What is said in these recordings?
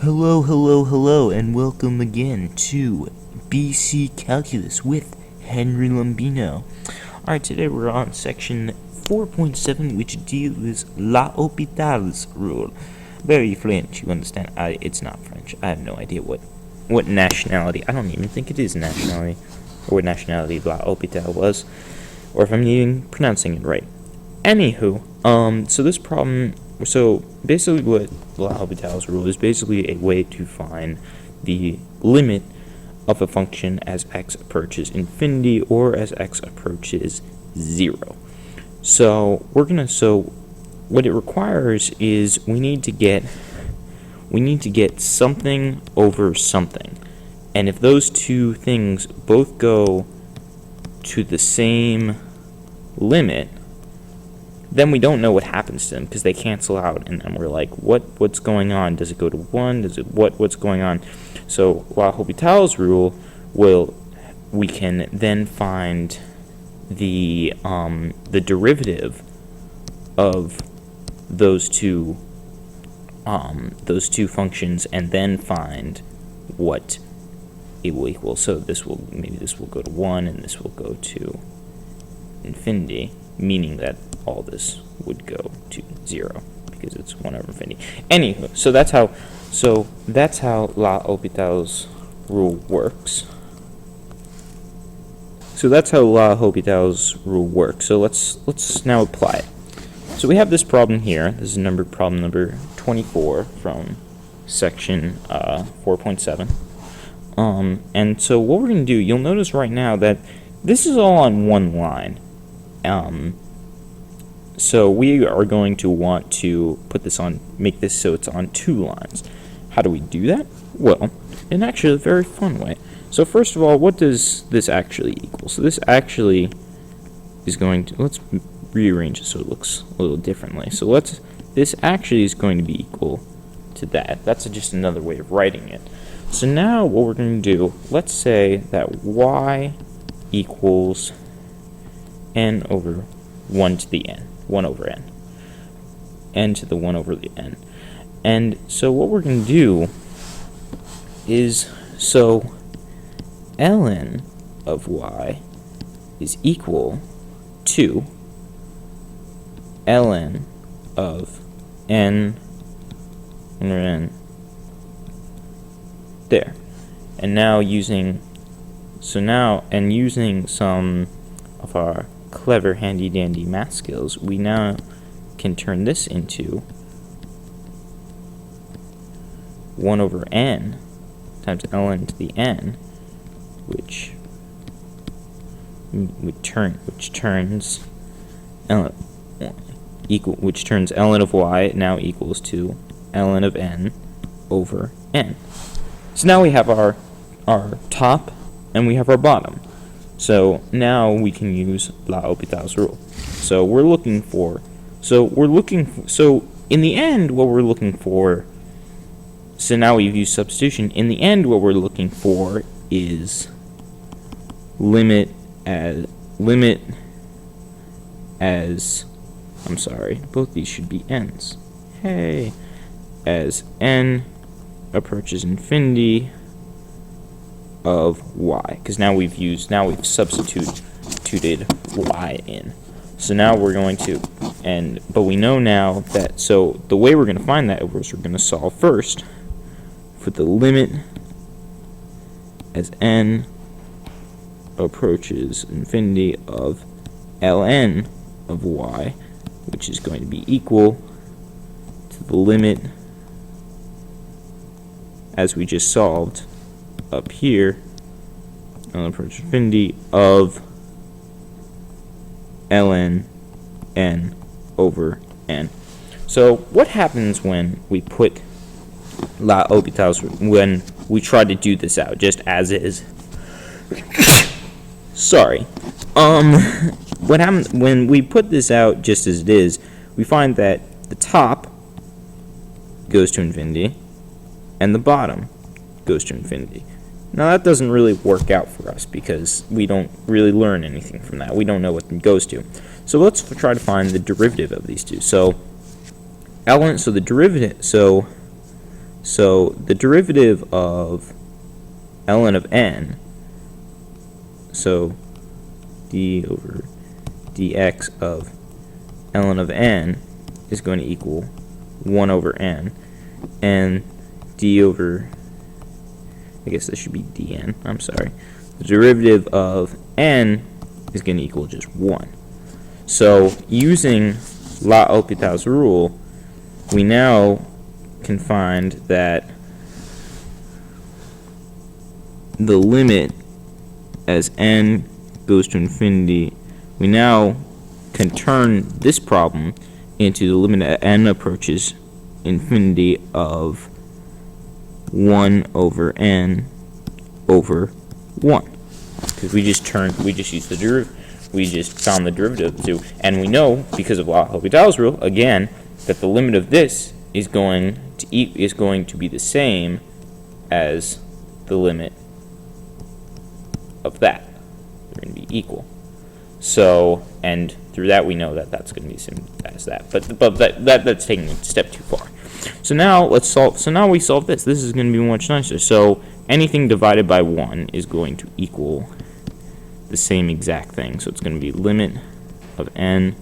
Hello, hello, hello, and welcome again to BC Calculus with Henry Lombino. Alright, today we're on section 4.7, which deals with La Hôpital's rule. Very French, you understand? It's not French. I have no idea what nationality. I don't even think it is nationality, or what nationality La Hôpital was, or if I'm even pronouncing it right. Anywho, so this problem. So basically what L'Hopital's rule is basically a way to find the limit of a function as x approaches infinity or as x approaches 0. So what it requires is we need to get something over something. And if those two things both go to the same limit, then we don't know what happens to them because they cancel out, and then we're like, what's going on? Does it go to 1? Does it what's going on? So L'Hopital's rule we can then find the derivative of those two functions and then find what it will equal. So this will go to 1 and this will go to infinity, meaning that all this would go to 0 because it's 1 over infinity. Anywho, so that's how L'Hopital's rule works. So let's now apply it. So we have this problem here. This is problem number 24 from section 4.7. And so what we're going to do, you'll notice right now that this is all on one line. So we are going to want to make this so it's on 2 lines. How do we do that? Well, in actually a very fun way. So first of all, what does this actually equal? So this actually is going to, let's rearrange it so it looks a little differently. So this actually is going to be equal to that. That's just another way of writing it. So now what we're going to do, let's say that y equals n over 1 to the n. 1 over n. N to the 1 over the n. And so what we're going to do is, so ln of y is equal to ln of n under n there. And now using some of our clever handy-dandy math skills, we now can turn this into 1 over n times ln to the n, which turns ln of y now equals to ln of n over n. So now we have our top and we have our bottom. So now we can use L'Hopital's rule. So in the end, what we're looking for, so now we've used substitution. In the end, what we're looking for is limit as, I'm sorry, both these should be n's. Hey, as n approaches infinity of y, because now we've substituted y in. So now we're going to, but we know now that, so the way we're going to find that is we're going to solve first for the limit as n approaches infinity of ln of y, which is going to be equal to the limit as we just solved up here, ln approaches infinity of ln n over n. So what happens when we put L'Hopital's, when we try to do this out just as is? Sorry. What happens when we put this out just as it is? We find that the top goes to infinity and the bottom goes to infinity. Now that doesn't really work out for us because we don't really learn anything from that. We don't know what it goes to. So let's try to find the derivative of these two. So the derivative, so So the derivative of ln of n, so d over dx of ln of n is going to equal 1 over n, and d over, I guess this should be dn, I'm sorry, the derivative of n is going to equal just 1. So using L'Hopital's rule, we now can find that the limit as n goes to infinity, we now can turn this problem into the limit as n approaches infinity of 1 over n over 1. Because we just used the derivative. We just found the derivative too, and we know because of L'Hopital's rule again that the limit of this is going to be the same as the limit of that. They're going to be equal. So, and through that we know that that's going to be the same as that. But that's taking it a step too far. So now let's solve. So now we solve this. This is going to be much nicer. So anything divided by 1 is going to equal the same exact thing. So it's going to be limit of n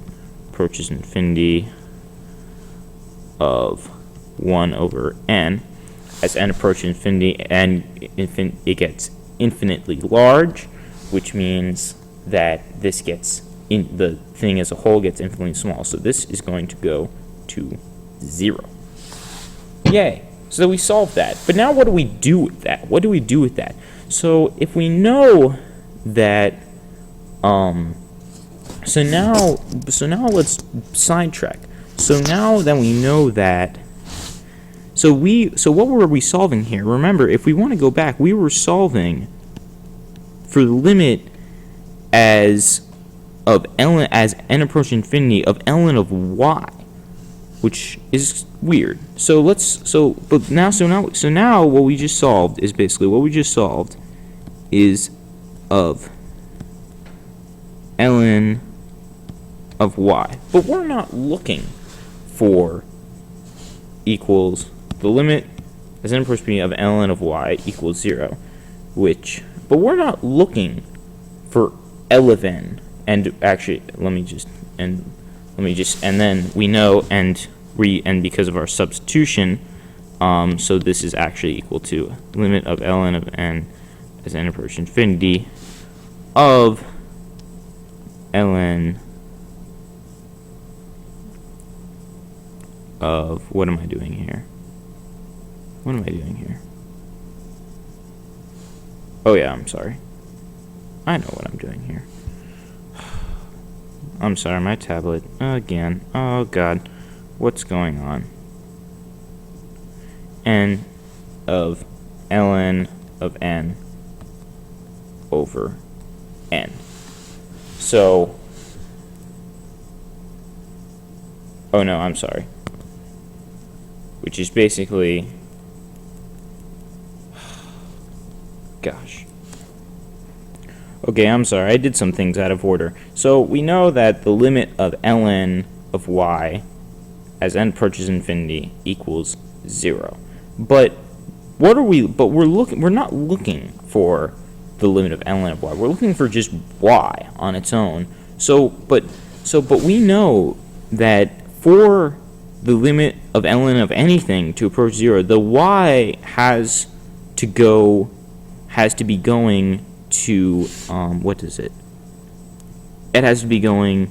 approaches infinity of 1 over n. As n approaches infinity, and it gets infinitely large, which means that this gets the thing as a whole gets infinitely small. So this is going to go to 0. Yay! So we solved that. But now what do we do with that? What do we do with that? So if we know that so now let's sidetrack. So now that we know that, so what were we solving here? Remember, if we want to go back, we were solving for the limit as n approaches infinity of ln of y, which is weird. So now what we just solved is basically of ln of y, but we're not looking for equals the limit as n approaches infinity of ln of y equals 0, but we're not looking for L of n. And actually, and then we know, and because of our substitution, so this is actually equal to limit of ln of n as n approaches infinity of ln of, what am I doing here? Oh yeah, I'm sorry. I know what I'm doing here. I'm sorry, my tablet again. Oh god, what's going on? N of ln of n over n. So, oh no, I'm sorry. Which is basically, gosh. Okay, I'm sorry, I did some things out of order. So we know that the limit of ln of y as n approaches infinity equals 0. But we're not looking for the limit of ln of y. We're looking for just y on its own. But we know that for the limit of ln of anything to approach 0, the y has to be going to what is it? It has to be going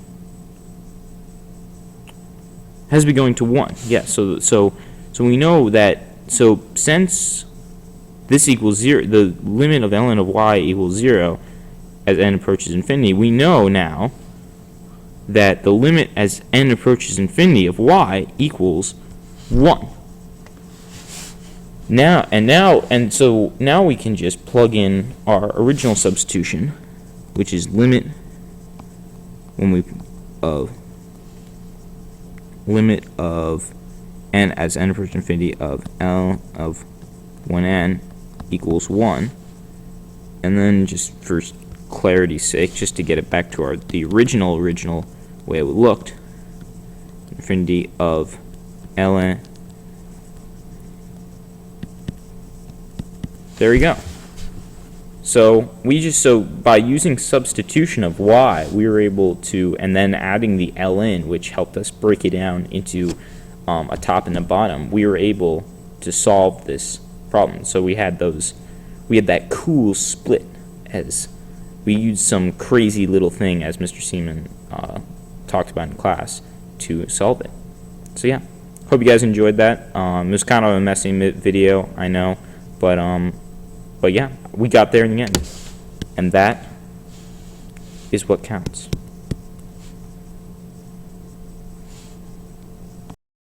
to 1. Yeah, so we know that, so since this equals 0, the limit of ln of y equals 0 as n approaches infinity, we know now that the limit as n approaches infinity of y equals 1. So now we can just plug in our original substitution, which is limit of n as n approaches infinity of L of 1n equals 1, and then just for clarity's sake, just to get it back to the original way it looked, infinity of ln there you go. So by using substitution of y, we were able to, and then adding the ln, which helped us break it down into a top and a bottom, we were able to solve this problem. So we had that cool split, as we used some crazy little thing, as Mr. Seamon talked about in class, to solve it. So yeah, hope you guys enjoyed that. It was kind of a messy video, I know, but yeah, we got there in the end, and that is what counts.